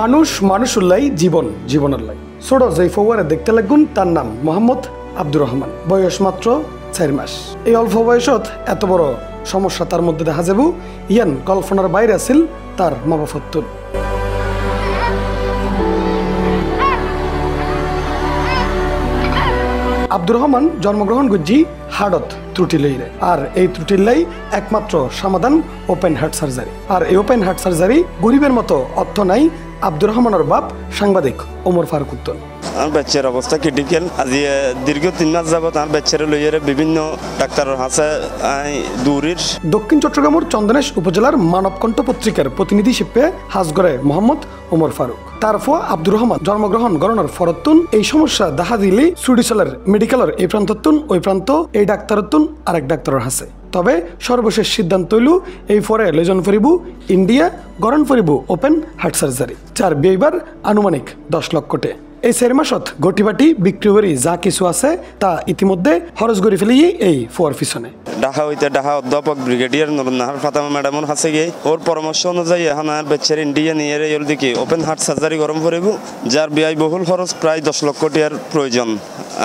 মানুষ উল্লাই জীবনের লাই ছোট যেই ফৌয়ারে দেখতে লাগুন তার নাম মোহাম্মদ আব্দুর রহমান। বয়স মাত্র 4 মাস। এই অল্প বয়সত এত বড় সমস্যা তার মধ্যে দেখা যাব ইয়ান কল্পনার বাইরে আছিল তার মা বাপত্তর। আব্দুর রহমান জন্মগ্রহণ করছি হার্টত ত্রুটি লইরে, আর এই ত্রুটির লাই একমাত্র সমাধান ওপেন হার্ট সার্জারি। আর এই ওপেন হার্ট সার্জারি গরিবের মতো অর্থ নাই। আব্দুর রহমানের বাপ সাংবাদিক ওমর ফারুক উত্তন। আমার বাচ্চার অবস্থা ক্রিটিক্যাল। আজি দীর্ঘ 3 মাস যাবত আমার বাচ্চারা লইয়ারে বিভিন্ন ডাক্তারের হাতে দূরের। দক্ষিণ চট্টগ্রামের চন্দনেশ উপজেলার মানবকণ্ঠ পত্রিকার প্রতিনিধি শিল্পে হাজগড়ে মোহাম্মদ ওমর ফারুক। তারপর আব্দুর রহমান জন্মগ্রহণ গণনার ফরতুন এই সমস্যা দেখা দিলে সুডিশালের মেডিকেলের এই প্রান্ততুন ওই প্রান্ত এই ডাক্তারতুন আরেক ডাক্তারের হাসে। তবে সর্বশেষ সিদ্ধান্ত হইল এই পরে লেজন ফরিব ইন্ডিয়া গরণ ফরিব ওপেন হার্ট সার্জারি, যার ব্যয়বার আনুমানিক 10 লক্ষ টাকা। এই 4 মাসত গটিবাটি বিক্রি করি যা কিছু আছে তা ইতিমধ্যে খরচ করে ফেলি এই ফোয়ার পিছনে। ঢাকা হইতে ঢাকা অধ্যাপক ব্রিগেডিয়ার নুরুন্নাহার ফাতেমা ম্যাডামের কাছে গিয়ে ওর পরামর্শ অনুযায়ী এখন আর বাচ্চার ইন্ডিয়া নিয়ে এর দিকে ওপেন হার্ট সার্জারি গরম করিব, যার ব্যয়বহুল খরচ প্রায় 10 লক্ষ টাকার প্রয়োজন।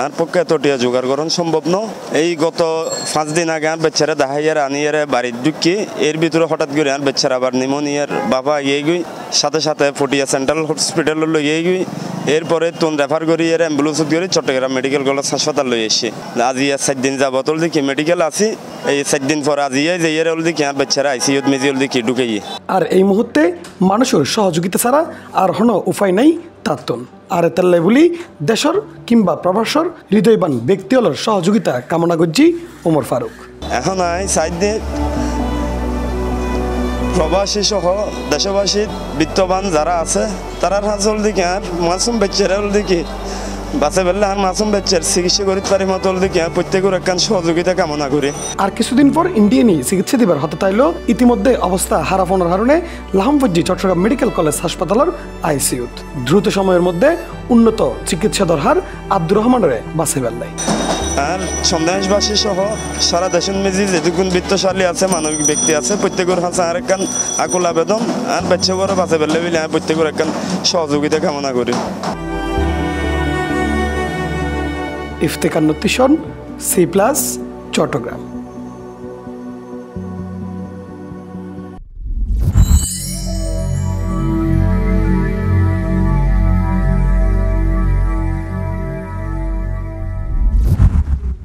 আর পক্ষে এত টাকা জোগাড় করা সম্ভব ন। এই গত 5 দিন আগে আর বাচ্চারা দেখাইয়ার আনিয়ারে বাড়ির ঢুকি এর ভিতরে হঠাৎ করে আর বাচ্চারা আবার নিমোনিয়ার বাবা ইয়ে গই সাথে সাথে ফটিয়া সেন্ট্রাল হসপিটাল লইয়ে গই। এরপরে তুন রেফার করি এর অ্যাম্বুলেন্সত করে চট্টগ্রাম মেডিকেল কলেজ হাসপাতাল লই এসে আজি 4 দিন যাবত দেখি মেডিকেল আছি। এই 4 দিন পর আজি যাই এর দেখি আর বাচ্চারা আইসিইউত মেজিউল দেখি ঢুকে। আর এই মুহূর্তে মানুষের সহযোগিতা ছাড়া আর কোনো উপায় নাই তাতন। আর এতাল্লাই বলি দেশর কিংবা প্রবাসর হৃদয়বান ব্যক্তিগুলোর সহযোগিতা কামনা করছি ওমর ফারুক। এখন আই সাইড দিয়ে প্রবাসী সহ দেশবাসী বিত্তবান যারা আছে তারার হাজল দিকে আর মাসুম বাচ্চারা দিকে বাঁচে ফেললে আর মাসুম বাচ্চার চিকিৎসা করতে পারি মতো দিকে আর প্রত্যেকের একখান সহযোগিতা কামনা করে। আর কিছুদিন পর ইন্ডিয়া নিয়ে চিকিৎসা দিবার হতে তাইলেও ইতিমধ্যে অবস্থা হারাফোনার কারণে লাহামফজ্জি চট্টগ্রাম মেডিকেল কলেজ হাসপাতালের আইসিইউত দ্রুত সময়ের মধ্যে উন্নত চিকিৎসা দরকার আব্দুর রহমানের বাঁচে ফেললাই। আর সন্দেশবাসী সহ সারা দেশের মেজি যেটুকুন বৃত্তশালী আছে মানবিক ব্যক্তি আছে প্রত্যেকের হাতে আর একখান আকুল আবেদন আর বাচ্চা বড় বাঁচে ফেললে বলে আমি প্রত্যেকের একখান সহযোগিতা কামনা করি। ইফতেখার নতিশন C+ চট্টগ্রাম।